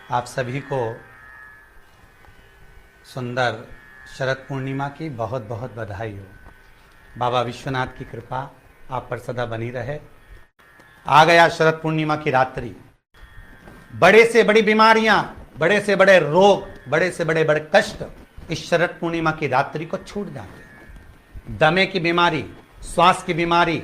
आप सभी को सुंदर शरद पूर्णिमा की बहुत बहुत बधाई हो। बाबा विश्वनाथ की कृपा आप पर सदा बनी रहे। आ गया शरद पूर्णिमा की रात्रि। बड़े से बड़ी बीमारियां, बड़े से बड़े रोग, बड़े से बड़े बड़े कष्ट इस शरद पूर्णिमा की रात्रि को छूट जाते हैं। दमे की बीमारी, श्वास की बीमारी,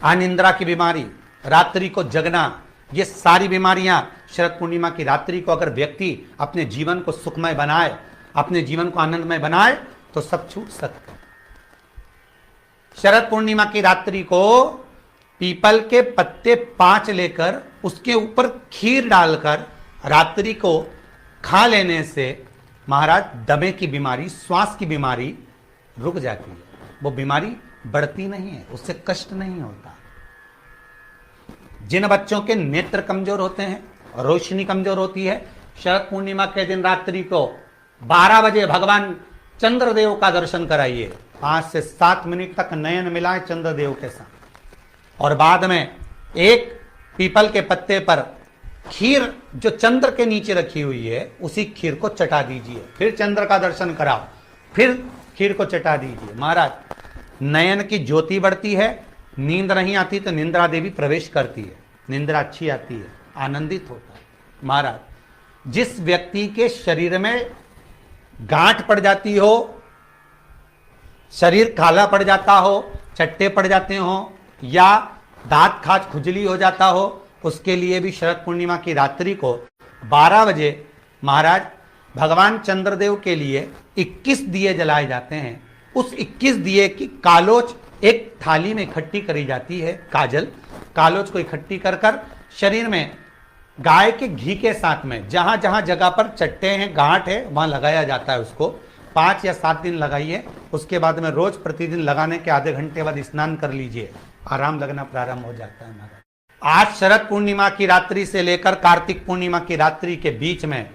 अनिद्रा की बीमारी, रात्रि को जगना, ये सारी बीमारियां शरद पूर्णिमा की रात्रि को अगर व्यक्ति अपने जीवन को सुखमय बनाए, अपने जीवन को आनंदमय बनाए तो सब छूट सकते हैं। शरद पूर्णिमा की रात्रि को पीपल के पत्ते 5 लेकर उसके ऊपर खीर डालकर रात्रि को खा लेने से महाराज दमे की बीमारी, श्वास की बीमारी रुक जाती है। वो बीमारी बढ़ती नहीं है, उससे कष्ट नहीं होता। जिन बच्चों के नेत्र कमजोर होते हैं, रोशनी कमजोर होती है, शरद पूर्णिमा के दिन रात्रि को 12 बजे भगवान चंद्रदेव का दर्शन कराइए। 5 से 7 मिनट तक नयन मिलाएं चंद्रदेव के साथ और बाद में एक पीपल के पत्ते पर खीर जो चंद्र के नीचे रखी हुई है उसी खीर को चटा दीजिए। फिर चंद्र का दर्शन कराओ, फिर खीर को चटा दीजिए। महाराज नयन की ज्योति बढ़ती है, नींद नहीं आती तो निंद्रा देवी प्रवेश करती है, निंद्रा अच्छी आती है, आनंदित होता है। महाराज जिस व्यक्ति के शरीर में गांठ पड़ जाती हो, शरीर काला पड़ जाता हो, चट्टे पड़ जाते हो या दांत खाज खुजली हो जाता हो, उसके लिए भी शरद पूर्णिमा की रात्रि को 12 बजे महाराज भगवान चंद्रदेव के लिए 21 दिए जलाए जाते हैं। उस 21 दिए की कालोच एक थाली में इकट्ठी करी जाती है। कालोच को इकट्ठी कर कर शरीर में गाय के घी के साथ में जहां जहां जगह पर चट्टे हैं, गांठ है, वहां लगाया जाता है। उसको 5 या 7 दिन लगाइए। उसके बाद में रोज प्रतिदिन लगाने के आधे घंटे बाद स्नान कर लीजिए, आराम लगना प्रारंभ हो जाता है। महाराज आज शरद पूर्णिमा की रात्रि से लेकर कार्तिक पूर्णिमा की रात्रि के बीच में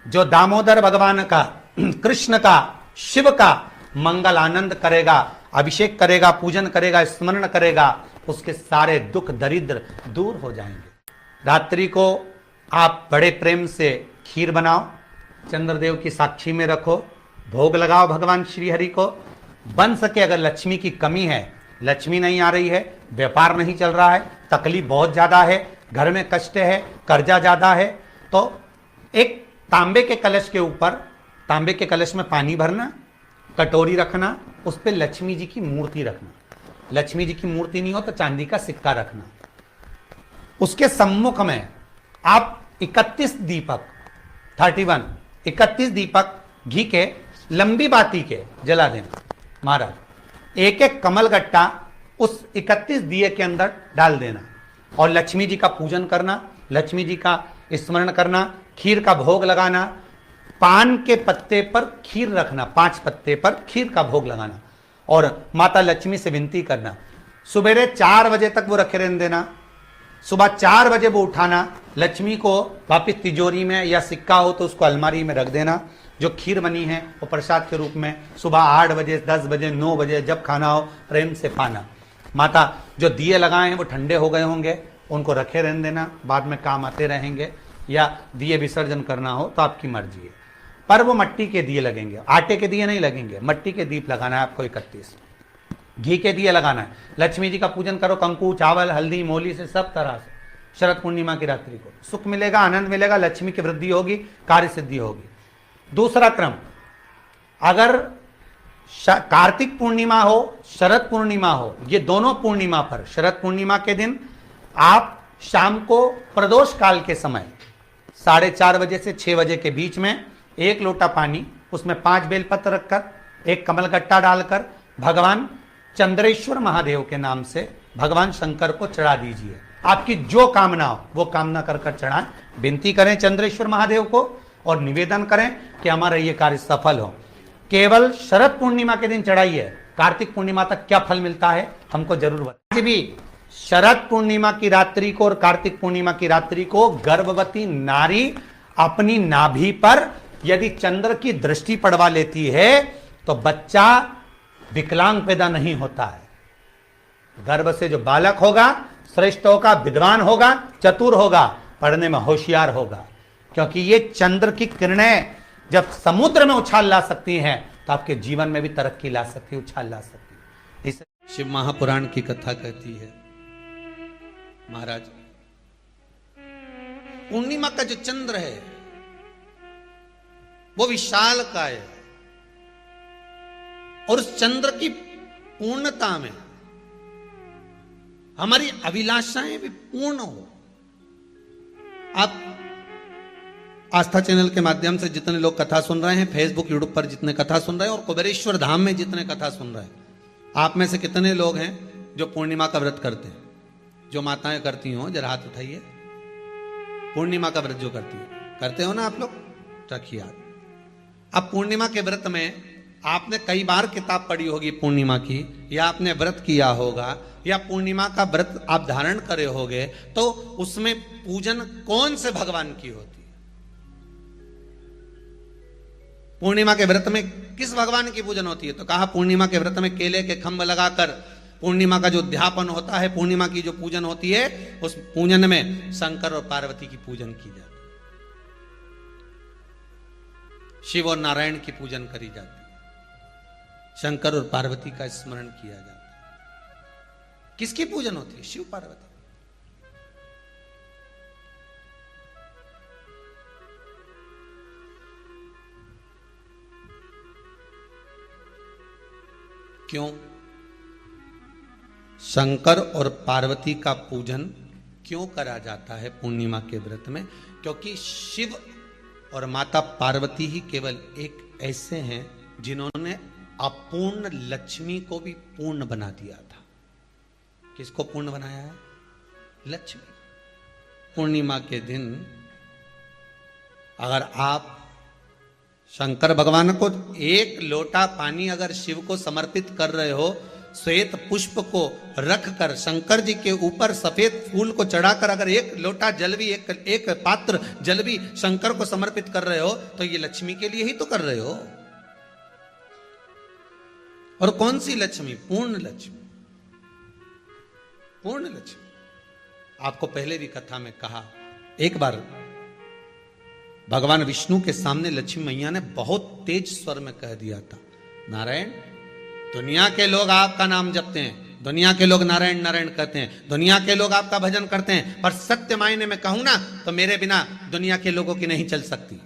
जो दामोदर भगवान का, कृष्ण का, शिव का मंगल आनंद करेगा, अभिषेक करेगा, पूजन करेगा, स्मरण करेगा, उसके सारे दुख दरिद्र दूर हो जाएंगे। रात्रि को आप बड़े प्रेम से खीर बनाओ, चंद्रदेव की साक्षी में रखो, भोग लगाओ भगवान श्री हरि को। बन सके अगर लक्ष्मी की कमी है, लक्ष्मी नहीं आ रही है, व्यापार नहीं चल रहा है, तकलीफ बहुत ज्यादा है, घर में कष्ट है, कर्जा ज्यादा है, तो एक तांबे के कलश के ऊपर, तांबे के कलश में पानी भरना, कटोरी रखना, उस पर लक्ष्मी जी की मूर्ति रखना। लक्ष्मी जी की मूर्ति नहीं हो तो चांदी का सिक्का रखना। उसके सम्मुख में आप 31 दीपक 31 दीपक घी के लंबी बाती के जला देना। महाराज एक एक कमल गट्टा उस 31 दिए के अंदर डाल देना और लक्ष्मी जी का पूजन करना, लक्ष्मी जी का स्मरण करना, खीर का भोग लगाना, पान के पत्ते पर खीर रखना, 5 पत्ते पर खीर का भोग लगाना और माता लक्ष्मी से विनती करना। सुबेरे 4 बजे तक वो रखे रहने देना, सुबह 4 बजे वो उठाना, लक्ष्मी को वापिस तिजोरी में या सिक्का हो तो उसको अलमारी में रख देना। जो खीर बनी है वो प्रसाद के रूप में सुबह 8 बजे, 10 बजे, 9 बजे जब खाना हो प्रेम से पाना। माता जो दिए लगाए हैं वो ठंडे हो गए होंगे, उनको रखे रहने देना, बाद में काम आते रहेंगे, या दिए विसर्जन करना हो तो आपकी मर्जी है। पर वो मट्टी के दिए लगेंगे, आटे के दिए नहीं लगेंगे, मट्टी के दीप लगाना है आपको। 31 घी के दिए लगाना है। लक्ष्मी जी का पूजन करो, कंकु, चावल, हल्दी, मोली से सब तरह से। शरद पूर्णिमा की रात्रि को सुख मिलेगा, आनंद मिलेगा, लक्ष्मी की वृद्धि होगी, कार्य सिद्धि होगी। दूसरा क्रम, अगर कार्तिक पूर्णिमा हो, शरद पूर्णिमा हो, ये दोनों पूर्णिमा पर शरद पूर्णिमा के दिन आप शाम को प्रदोष काल के समय 4:30 बजे से 6 बजे के बीच में 1 लोटा पानी, उसमें 5 बेलपत्र रखकर, 1 कमलगट्टा डालकर भगवान चंद्रेश्वर महादेव के नाम से भगवान शंकर को चढ़ा दीजिए। आपकी जो कामना हो वो कामना कर कर चढ़ाएं, विनती करें चंद्रेश्वर महादेव को और निवेदन करें कि हमारा ये कार्य सफल हो। केवल शरद पूर्णिमा के दिन चढ़ाइए, कार्तिक पूर्णिमा तक क्या फल मिलता है हमको जरूर बताइए। भी शरद पूर्णिमा की रात्रि को और कार्तिक पूर्णिमा की रात्रि को गर्भवती नारी अपनी नाभि पर यदि चंद्र की दृष्टि पड़वा लेती है तो बच्चा विकलांग पैदा नहीं होता है। गर्भ से जो बालक होगा श्रेष्ठ होगा, विद्वान होगा, चतुर होगा, पढ़ने में होशियार होगा, क्योंकि ये चंद्र की किरणें जब समुद्र में उछाल ला सकती हैं तो आपके जीवन में भी तरक्की ला सकती है, उछाल ला सकती है। इस शिव महापुराण की कथा कहती है, महाराज पूर्णिमा का जो चंद्र है वो विशाल काय है, और उस चंद्र की पूर्णता में हमारी अभिलाषाएं भी पूर्ण हो। आप आस्था चैनल के माध्यम से जितने लोग कथा सुन रहे हैं, फेसबुक यूट्यूब पर जितने कथा सुन रहे हैं, और कुबेरेश्वर धाम में जितने कथा सुन रहे हैं, आप में से कितने लोग हैं जो पूर्णिमा का व्रत करते हैं? जो माताएं करती हो जरा हाथ उठाइए। पूर्णिमा का व्रत जो करते हो ना आप लोग, रखिए याद। अब पूर्णिमा के व्रत में आपने कई बार किताब पढ़ी होगी पूर्णिमा की, या आपने व्रत किया होगा, या पूर्णिमा का व्रत आप धारण करे होगे, तो उसमें पूजन कौन से भगवान की होती है? पूर्णिमा के व्रत में किस भगवान की पूजन होती है? तो कहा पूर्णिमा के व्रत में केले के खंभ लगाकर पूर्णिमा का जो अध्यापन होता है, पूर्णिमा की जो पूजन होती है, उस पूजन में शंकर और पार्वती की पूजन की जाती है, शिव और नारायण की पूजन करी जाती है, शंकर और पार्वती का स्मरण किया जाता है। किसकी पूजन होती है? शिव पार्वती। क्यों शंकर और पार्वती का पूजन क्यों करा जाता है पूर्णिमा के व्रत में? क्योंकि शिव और माता पार्वती ही केवल एक ऐसे हैं जिन्होंने अपूर्ण लक्ष्मी को भी पूर्ण बना दिया था। किसको पूर्ण बनाया है? लक्ष्मी। पूर्णिमा के दिन अगर आप शंकर भगवान को एक लोटा पानी अगर शिव को समर्पित कर रहे हो, श्वेत पुष्प को रखकर शंकर जी के ऊपर सफेद फूल को चढ़ाकर अगर एक लोटा जल भी, एक पात्र जल भी शंकर को समर्पित कर रहे हो, तो ये लक्ष्मी के लिए ही तो कर रहे हो। और कौन सी लक्ष्मी? पूर्ण लक्ष्मी। पूर्ण लक्ष्मी। आपको पहले भी कथा में कहा, एक बार भगवान विष्णु के सामने लक्ष्मी मैया ने बहुत तेज स्वर में कह दिया था, नारायण, दुनिया के लोग आपका नाम जपते हैं, दुनिया के लोग नारायण नारायण कहते हैं, दुनिया के लोग आपका भजन करते हैं, पर सत्य मायने में कहूं ना तो मेरे बिना दुनिया के लोगों की नहीं चल सकती,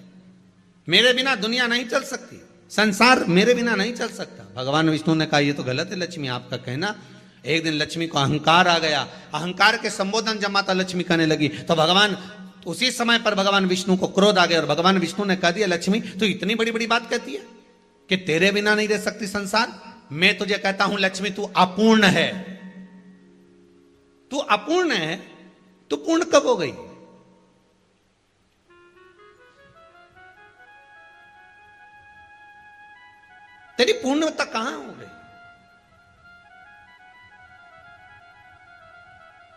मेरे बिना दुनिया नहीं चल सकती, संसार मेरे बिना नहीं चल सकता। भगवान विष्णु ने कहा ये तो गलत है लक्ष्मी आपका कहना। एक दिन लक्ष्मी को अहंकार आ गया, अहंकार के संबोधन जब माता लक्ष्मी करने लगी तो भगवान उसी समय पर भगवान विष्णु को क्रोध आ गया, और भगवान विष्णु ने कह दिया, लक्ष्मी तू इतनी बड़ी बड़ी बात कहती है कि तेरे बिना नहीं रह सकती संसार। मैं तुझे कहता हूं लक्ष्मी, तू अपूर्ण है, तू अपूर्ण है, तू पूर्ण कब हो गई? तेरी पूर्णता कहां हो गई?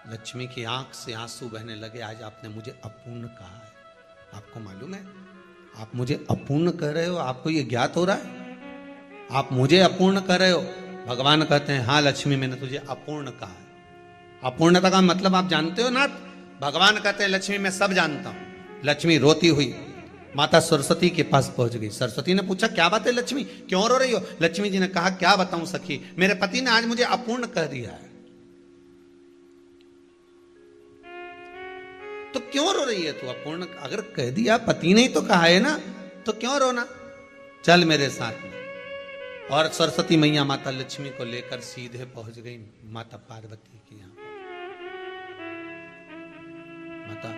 लक्ष्मी की आंख से आंसू बहने लगे, आज आपने मुझे अपूर्ण कहा है। आपको मालूम है आप मुझे अपूर्ण कह रहे हो? आपको यह ज्ञात हो रहा है आप मुझे अपूर्ण कह रहे हो? भगवान कहते हैं हाँ लक्ष्मी, मैंने तुझे अपूर्ण कहा है। अपूर्णता का मतलब आप जानते हो ना? भगवान कहते हैं लक्ष्मी मैं सब जानता हूं। लक्ष्मी रोती हुई माता सरस्वती के पास पहुंच गई। सरस्वती ने पूछा क्या बात है लक्ष्मी, क्यों रो रही हो? लक्ष्मी जी ने कहा क्या बताऊं सखी, मेरे पति ने आज मुझे अपूर्ण कह दिया है। तो क्यों रो रही है तू? अपूर्ण अगर कह दिया, पति ने ही तो कहा है ना, तो क्यों रोना? चल मेरे साथ में। और सरस्वती मैया माता लक्ष्मी को लेकर सीधे पहुंच गई माता पार्वती के यहां। माता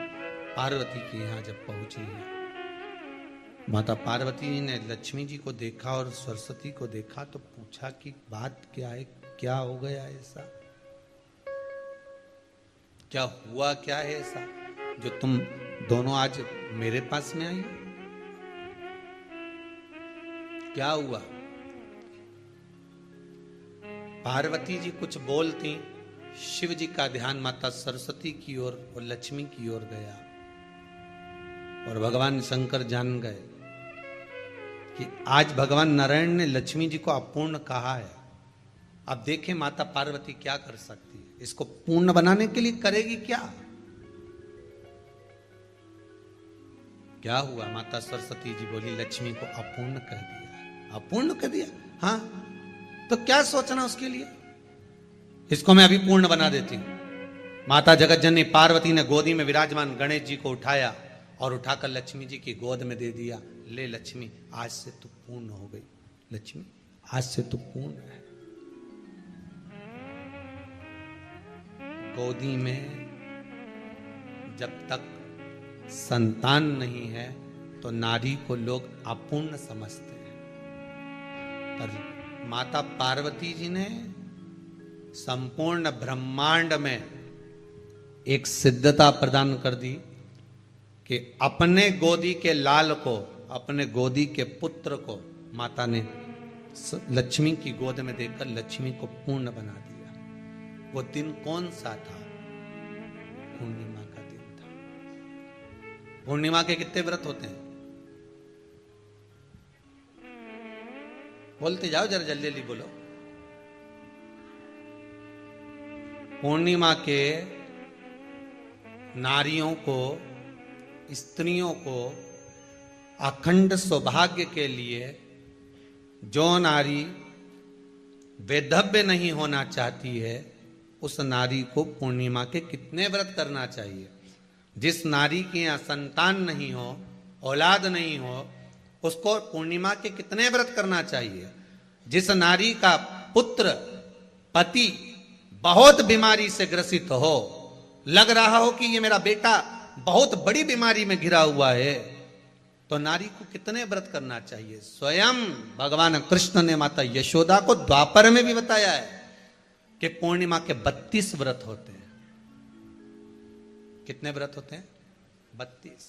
पार्वती के यहां जब पहुंची है, माता पार्वती ने लक्ष्मी जी को देखा और सरस्वती को देखा तो पूछा कि बात क्या है, क्या हो गया ऐसा, क्या हुआ, क्या है ऐसा जो तुम दोनों आज मेरे पास में आई? क्या हुआ? पार्वती जी कुछ बोलती, शिव जी का ध्यान माता सरस्वती की ओर और लक्ष्मी की ओर गया, और भगवान शंकर जान गए कि आज भगवान नारायण ने लक्ष्मी जी को अपूर्ण कहा है। अब देखें माता पार्वती क्या कर सकती है, इसको पूर्ण बनाने के लिए करेगी क्या? क्या हुआ? माता सरस्वती जी बोली, लक्ष्मी को अपूर्ण कर दिया। अपूर्ण कर दिया? हाँ, तो क्या सोचना उसके लिए, इसको मैं अभी पूर्ण बना देती हूं। माता जगत जननी पार्वती ने गोदी में विराजमान गणेश जी को उठाया और उठाकर लक्ष्मी जी की गोद में दे दिया। ले लक्ष्मी, आज से तू पूर्ण हो गई। लक्ष्मी, आज से तू पूर्ण है। गोदी में जब तक संतान नहीं है तो नारी को लोग अपूर्ण समझते हैं, पर माता पार्वती जी ने संपूर्ण ब्रह्मांड में एक सिद्धता प्रदान कर दी कि अपने गोदी के लाल को, अपने गोदी के पुत्र को माता ने लक्ष्मी की गोद में देकर लक्ष्मी को पूर्ण बना दिया। वो दिन कौन सा था? पूर्णिमा का दिन था। पूर्णिमा के कितने व्रत होते हैं? बोलते जाओ जरा, जल्दी जल्दी बोलो। पूर्णिमा के नारियों को, स्त्रियों को अखंड सौभाग्य के लिए, जो नारी वैधव्य नहीं होना चाहती है उस नारी को पूर्णिमा के कितने व्रत करना चाहिए? जिस नारी के यहाँ संतान नहीं हो, औलाद नहीं हो, उसको पूर्णिमा के कितने व्रत करना चाहिए? जिस नारी का पुत्र, पति बहुत बीमारी से ग्रसित हो, लग रहा हो कि ये मेरा बेटा बहुत बड़ी बीमारी में घिरा हुआ है, तो नारी को कितने व्रत करना चाहिए? स्वयं भगवान कृष्ण ने माता यशोदा को द्वापर में भी बताया है कि पूर्णिमा के 32 व्रत होते हैं। कितने व्रत होते हैं? 32।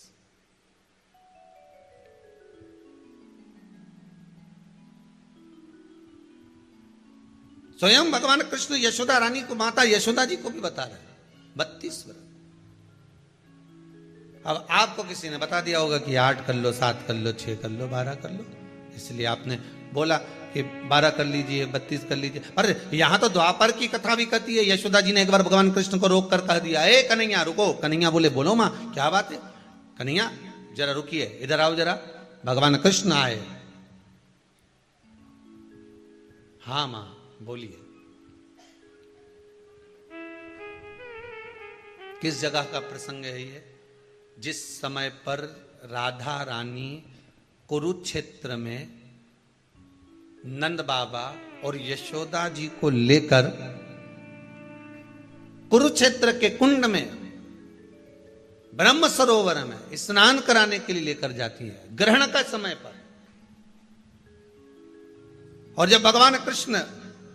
स्वयं भगवान कृष्ण यशोदा रानी को, माता यशोदा जी को भी बता रहे हैं 32 व्रत। अब आपको किसी ने बता दिया होगा कि 8 कर लो, 7 कर लो, 6 कर लो, 12 कर लो, इसलिए आपने बोला कि 12 कर लीजिए, 32 कर लीजिए। अरे यहां तो द्वापर की कथा भी कहती है। यशोदा जी ने एक बार भगवान कृष्ण को रोक कर कह दिया, ए कन्हैया रुको। कन्हैया बोले, बोलो मां क्या बात है? कन्हैया जरा रुकिए, इधर आओ जरा। भगवान कृष्ण आए। हाँ मां बोलिए। किस जगह का प्रसंग है ये? जिस समय पर राधा रानी कुरुक्षेत्र में नंद बाबा और यशोदा जी को लेकर कुरुक्षेत्र के कुंड में, ब्रह्म सरोवर में स्नान कराने के लिए लेकर जाती है, ग्रहण का समय पर। और जब भगवान कृष्ण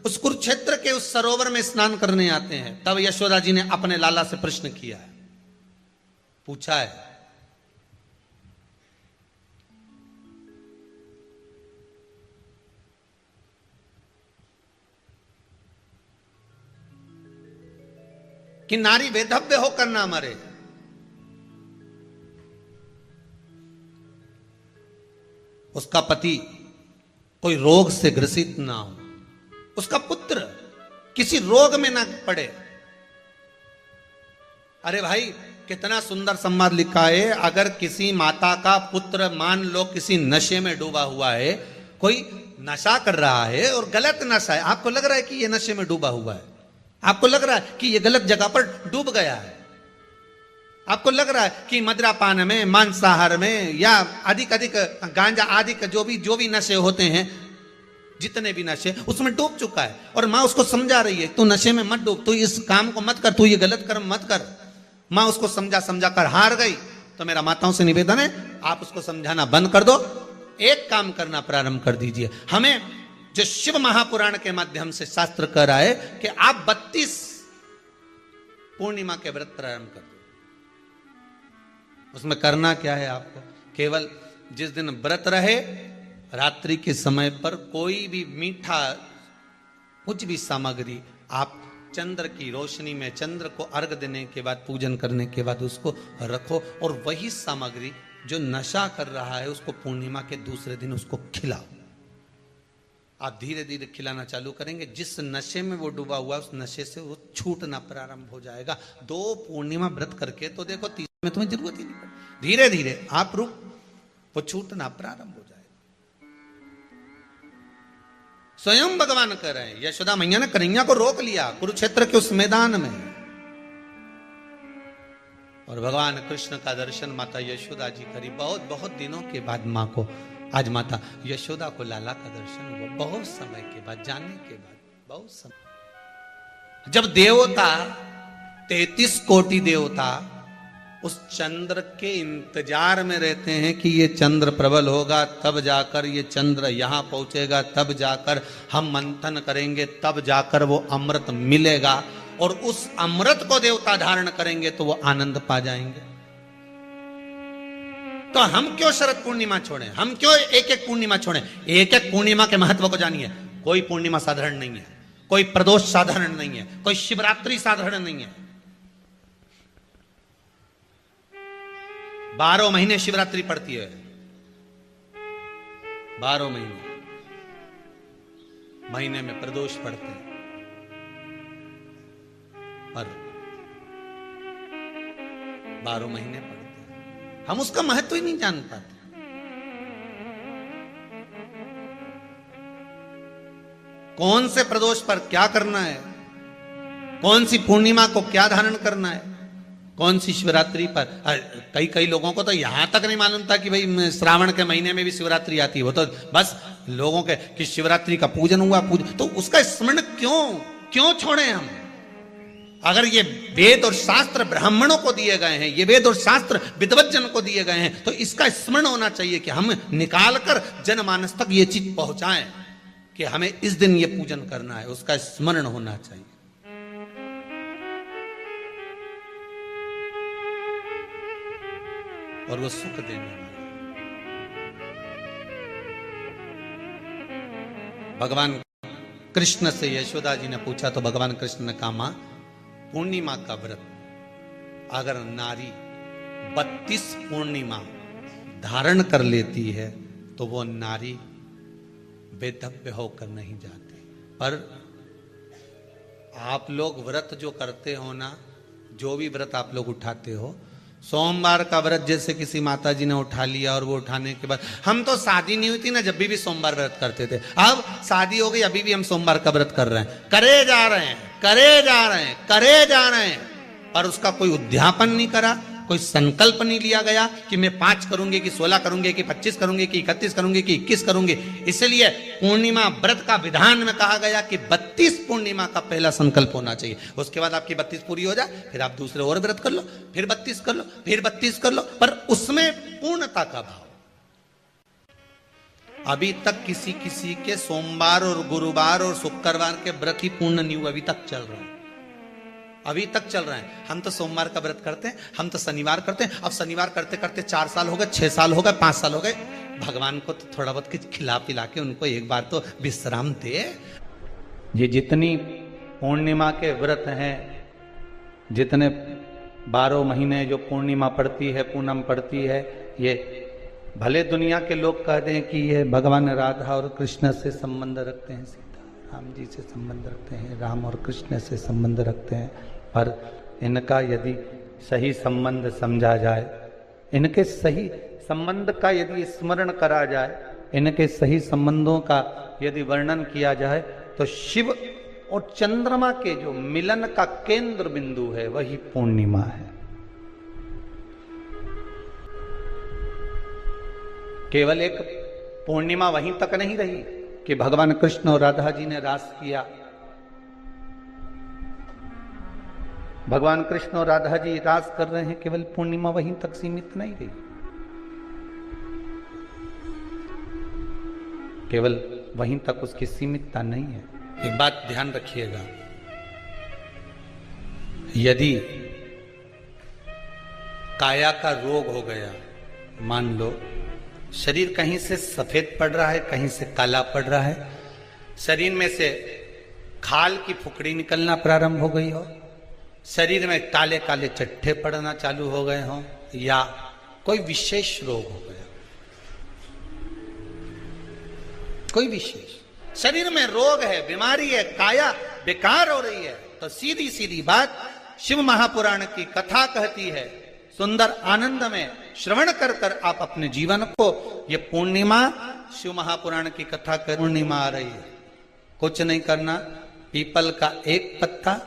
उस कुरुक्षेत्र के उस सरोवर में स्नान करने आते हैं, तब यशोदा जी ने अपने लाला से प्रश्न किया है, पूछा है कि नारी वैधव्य होकर ना मरे। उसका पति कोई रोग से ग्रसित ना हो, उसका पुत्र किसी रोग में ना पड़े। अरे भाई कितना सुंदर संवाद लिखा है। अगर किसी माता का पुत्र मान लो किसी नशे में डूबा हुआ है, कोई नशा कर रहा है और गलत नशा है, आपको लग रहा है कि ये नशे में डूबा हुआ है, आपको लग रहा है कि ये गलत जगह पर डूब गया है, आपको लग रहा है कि मदिरापान में, मांसाहार में या अधिक गांजा आदि का जो भी नशे होते हैं, जितने भी नशे, उसमें डूब चुका है। और मां उसको समझा रही है, तू नशे में मत डूब, तू इस काम को मत कर, तू ये गलत कर्म मत कर। मां उसको समझा कर हार गई। तो मेरा माताओं से निवेदन है, आप उसको समझाना बंद कर दो, एक काम करना प्रारंभ कर दीजिए। हमें जो शिव महापुराण के माध्यम से शास्त्र कह रहा है कि आप 32 पूर्णिमा के व्रत प्रारंभ कर दो। उसमें करना क्या है आपको? केवल जिस दिन व्रत रहे, रात्रि के समय पर कोई भी मीठा, कुछ भी सामग्री आप चंद्र की रोशनी में, चंद्र को अर्घ देने के बाद, पूजन करने के बाद उसको रखो, और वही सामग्री जो नशा कर रहा है उसको पूर्णिमा के दूसरे दिन उसको खिलाओ। आप धीरे धीरे खिलाना चालू करेंगे, जिस नशे में वो डूबा हुआ उस नशे से वो छूटना प्रारंभ हो जाएगा। 2 पूर्णिमा व्रत करके तो देखो, तीसरे में तुम्हें जरूरत ही नहीं पड़ेगी। धीरे धीरे आप वो छूटना प्रारंभ हो जाए। स्वयं भगवान कह रहे हैं, यशोदा मैया ने कन्हैया को रोक लिया कुरुक्षेत्र के उस मैदान में, और भगवान कृष्ण का दर्शन माता यशोदा जी करी। बहुत बहुत दिनों के बाद माँ को, आज माता यशोदा को लाला का दर्शन हुआ, बहुत समय के बाद, जाने के बाद, बहुत समय। जब देवता 33 कोटि देवता उस चंद्र के इंतजार में रहते हैं कि ये चंद्र प्रबल होगा, तब जाकर ये चंद्र यहां पहुंचेगा, तब जाकर हम मंथन करेंगे, तब जाकर वो अमृत मिलेगा, और उस अमृत को देवता धारण करेंगे तो वो आनंद पा जाएंगे। तो हम क्यों शरद पूर्णिमा छोड़ें, हम क्यों एक एक पूर्णिमा छोड़ें? एक एक पूर्णिमा के महत्व को जानिए। कोई पूर्णिमा साधारण नहीं है, कोई प्रदोष साधारण नहीं है, कोई शिवरात्रि साधारण नहीं है। 12 महीने शिवरात्रि पड़ती है, 12 महीने में प्रदोष पड़ते हैं, पर 12 महीने पड़ते हैं, हम उसका महत्व ही नहीं जान पाते। कौन से प्रदोष पर क्या करना है, कौन सी पूर्णिमा को क्या धारण करना है, कौन सी शिवरात्रि पर। कई लोगों को तो यहां तक नहीं मालूम था कि भाई श्रावण के महीने में भी शिवरात्रि आती है। वो तो बस लोगों के कि शिवरात्रि का पूजन हुआ, तो उसका स्मरण क्यों छोड़े हम? अगर ये वेद और शास्त्र ब्राह्मणों को दिए गए हैं, ये वेद और शास्त्र विद्वत जन को दिए गए हैं, तो इसका स्मरण होना चाहिए कि हम निकालकर जनमानस तक ये चीज पहुंचाएं कि हमें इस दिन ये पूजन करना है, उसका स्मरण होना चाहिए। और वो सुख देने वाला। भगवान कृष्ण से यशोदा जी ने पूछा तो भगवान कृष्ण ने कहा, मां पूर्णिमा का व्रत अगर नारी 32 पूर्णिमा धारण कर लेती है तो वो नारी बेधव्य होकर नहीं जाती। पर आप लोग व्रत जो करते हो ना, जो भी व्रत आप लोग उठाते हो, सोमवार का व्रत जैसे किसी माता जी ने उठा लिया और वो उठाने के बाद, हम तो शादी नहीं हुई थी ना जब भी सोमवार व्रत करते थे, अब शादी हो गई अभी भी हम सोमवार का व्रत कर रहे हैं, करे जा रहे हैं, और उसका कोई उद्यापन नहीं करा, कोई संकल्प नहीं लिया गया कि मैं 5 करूंगी कि 16 करूंगी कि 25 करूंगी कि 31 करूंगी कि 21 करूंगी। इसलिए पूर्णिमा व्रत का विधान में कहा गया कि 32 पूर्णिमा का पहला संकल्प होना चाहिए। उसके बाद आपकी 32 पूरी हो जाए, फिर आप दूसरे और व्रत कर लो, फिर 32 कर लो, फिर 32 कर लो, पर उसमें पूर्णता का भाव। अभी तक किसी के सोमवार और गुरुवार और शुक्रवार के व्रत ही पूर्ण नहीं हुए, अभी तक चल रहा है, अभी तक चल रहा है। हम तो सोमवार का व्रत करते हैं, हम तो शनिवार करते हैं, अब शनिवार करते करते 4 साल हो गए, 6 साल हो गए, 5 साल हो गए। भगवान को तो थोड़ा बहुत कुछ खिला पिला के उनको एक बार तो विश्राम दे। ये जितनी पूर्णिमा के व्रत हैं, जितने 12 महीने जो पूर्णिमा पड़ती है, पूनम पड़ती है, ये भले दुनिया के लोग कहते हैं कि ये भगवान राधा और कृष्ण से संबंध रखते हैं, सीता राम जी से संबंध रखते हैं, राम और कृष्ण से संबंध रखते हैं, पर इनका यदि सही संबंध समझा जाए, इनके सही संबंध का यदि स्मरण करा जाए, इनके सही संबंधों का यदि वर्णन किया जाए, तो शिव और चंद्रमा के जो मिलन का केंद्र बिंदु है वही पूर्णिमा है। केवल एक पूर्णिमा वहीं तक नहीं रही कि भगवान कृष्ण और राधा जी ने रास किया। भगवान कृष्ण और राधा जी रास कर रहे हैं, केवल पूर्णिमा वहीं तक सीमित नहीं रही, केवल वहीं तक उसकी सीमितता नहीं है। एक बात ध्यान रखिएगा, यदि काया का रोग हो गया, मान लो शरीर कहीं से सफेद पड़ रहा है, कहीं से काला पड़ रहा है, शरीर में से खाल की फुकड़ी निकलना प्रारंभ हो गई हो, शरीर में काले काले चट्टे पड़ना चालू हो गए हों, या कोई विशेष रोग हो गया, कोई विशेष शरीर में रोग है, बीमारी है, काया बेकार हो रही है, तो सीधी सीधी बात शिव महापुराण की कथा कहती है, सुंदर आनंद में श्रवण कर कर आप अपने जीवन को, ये पूर्णिमा शिव महापुराण की कथा कर पूर्णिमा आ रही है, कुछ नहीं करना, पीपल का एक पत्ता,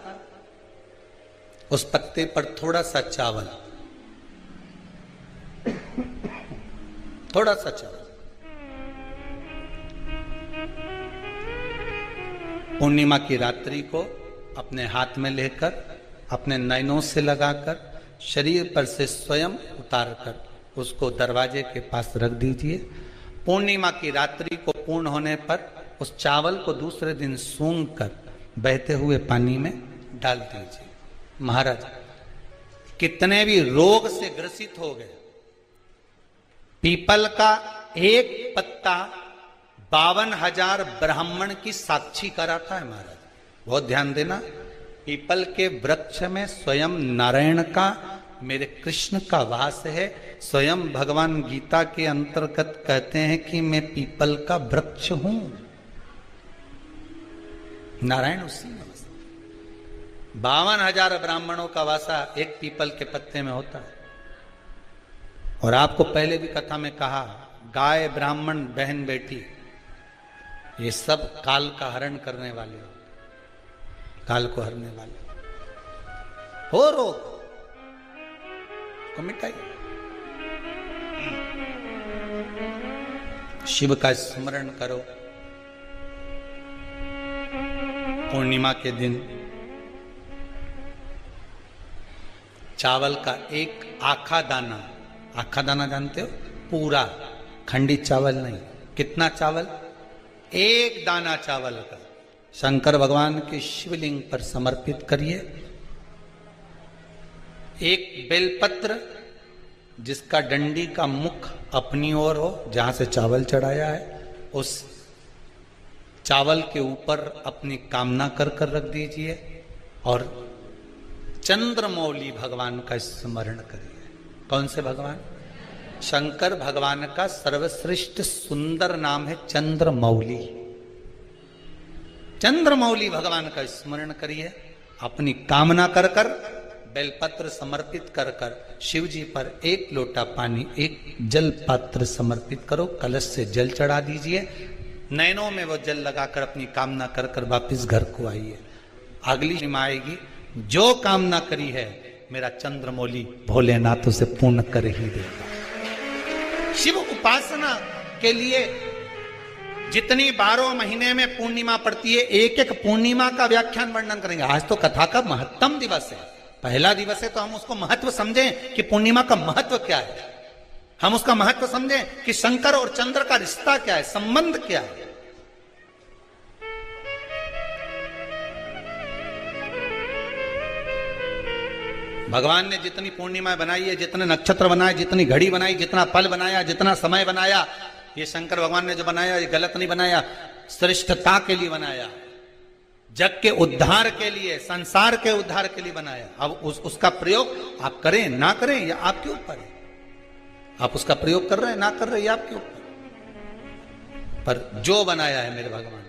उस पत्ते पर थोड़ा सा चावल, थोड़ा सा चावल, पूर्णिमा की रात्रि को अपने हाथ में लेकर अपने नयनों से लगाकर शरीर पर से स्वयं उतारकर उसको दरवाजे के पास रख दीजिए। पूर्णिमा की रात्रि को पूर्ण होने पर उस चावल को दूसरे दिन सूंघ कर बहते हुए पानी में डाल दीजिए। महाराज कितने भी रोग से ग्रसित हो गए, पीपल का एक पत्ता 52,000 ब्राह्मण की साक्षी कराता है। महाराज बहुत ध्यान देना, पीपल के वृक्ष में स्वयं नारायण का, मेरे कृष्ण का वास है। स्वयं भगवान गीता के अंतर्गत कहते हैं कि मैं पीपल का वृक्ष हूं, नारायण उसी में। 52,000 ब्राह्मणों का वासा एक पीपल के पत्ते में होता है। और आपको पहले भी कथा में कहा, गाय, ब्राह्मण, बहन, बेटी, ये सब काल का हरण करने वाले हो, काल को हरने वाले हो, रोग को मिटाइए। शिव का स्मरण करो। पूर्णिमा के दिन चावल का एक आखा दाना, आखा दाना जानते हो, पूरा खंडित चावल नहीं, कितना चावल, एक दाना चावल का शंकर भगवान के शिवलिंग पर समर्पित करिए। एक बेलपत्र जिसका डंडी का मुख अपनी ओर हो, जहां से चावल चढ़ाया है, उस चावल के ऊपर अपनी कामना कर कर रख दीजिए और चंद्रमौली भगवान का स्मरण करिए। कौन से भगवान? शंकर भगवान का सर्वश्रेष्ठ सुंदर नाम है चंद्रमौली। चंद्रमौली भगवान का स्मरण करिए, अपनी कामना कर कर बेलपत्र समर्पित कर कर शिव जी पर एक लोटा पानी, एक जल पात्र समर्पित करो, कलश से जल चढ़ा दीजिए, नैनों में वो जल लगाकर अपनी कामना कर कर वापिस घर को आइए। अगली सीमा आएगी, जो कामना करी है मेरा चंद्रमौली भोलेनाथ उसे पूर्ण कर ही देगा। शिव उपासना के लिए जितनी 12 महीने में पूर्णिमा पड़ती है, एक एक पूर्णिमा का व्याख्यान वर्णन करेंगे। आज तो कथा का महत्तम दिवस है, पहला दिवस है, तो हम उसको महत्व समझें कि पूर्णिमा का महत्व क्या है, हम उसका महत्व समझें कि शंकर और चंद्र का रिश्ता क्या है, संबंध क्या है। भगवान ने जितनी पूर्णिमा बनाई है, जितने नक्षत्र बनाए, जितनी घड़ी बनाई, जितना पल बनाया, जितना समय बनाया, ये शंकर भगवान ने जो बनाया ये गलत नहीं बनाया, श्रेष्ठता के लिए बनाया, जग के उद्धार के लिए, संसार के उद्धार के लिए बनाया। अब उसका प्रयोग आप करें ना करें ये आपके ऊपर है, आप उसका प्रयोग कर रहे हैं ना कर रहे हैं ये आपके ऊपर, पर जो बनाया है मेरे भगवान,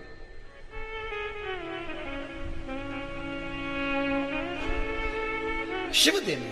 शिव देने